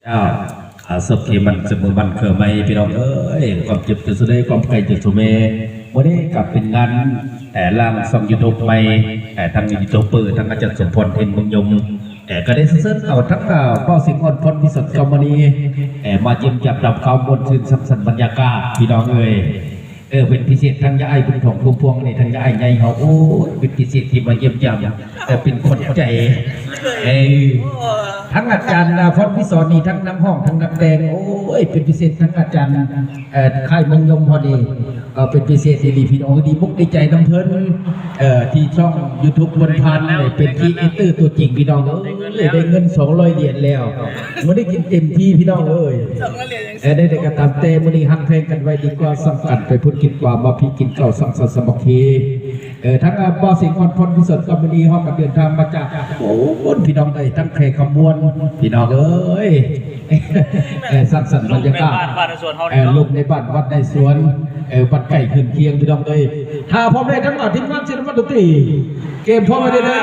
เจ้าสบที่มันเสมอมันเคยไม่พี่น้องเอ้ยความเจ็บจะสุดเลยความไกลจะสุเมวันนี้กลับเป็นงานล่างส่องยูทูบไปทางยูทูบเบอร์ทางอาจารย์สมพรเพ็ญเมืองยมก็ได้เสนอเอาทั้งเป้าสิงห์อ่อนพลพิสุทธิ์กรรมณีมาเยี่ยมจับดับข่าวบนชื่นสันบรรยากาศพี่น้องเอ้ยเป็นพิเศษทางยาไอ้บุญของพุ่มพวงในทางยาไอ้ใหญ่เขาโอ้เป็นพิเศษที่มาเยี่ยมยามเป็นคนใจทั้งอาจารย์พรพิศรนี่ทั้งน้ำห้องทั้งน้ำแดงโอ้ยเป็นพิเศษทั้งอาจารย์ค่ายเมืองยมพอดีเป็นพิเศษดีพี่น้องดีมุกดีใจน้ำเพลินที่ช่อง YouTube บนพันเป็นครีเอเตอร์ตัวจริงพี่น้องได้เงิน200 เหรียญแล้วไม่ได้กินเต็มที่พี่น้องได้กระทำเต็มมันนี่หักแทงกันไว้ดีกว่าสำคัญไปพูดกินกว่ามาพี่กินเก่าสังสรรค์สมัครทั้งบ่อสิงห์อ่อนพลพิสุทธิ์กรรมณีห้องกับเดินทางมาจากโอ้บนพี่น้องได้ทั้งเพลขบวนพี่น้องเอ้ยสังสรรค์บรรยากาศลูกในบ้านวัดในสวนบัดไก่ขึ้นเคียงพี่น้องเอ้ยถ้าพร้อมได้ทั้งหมดทีมงานศิลปะดนตรีเกมพร้อมไปเลยนะ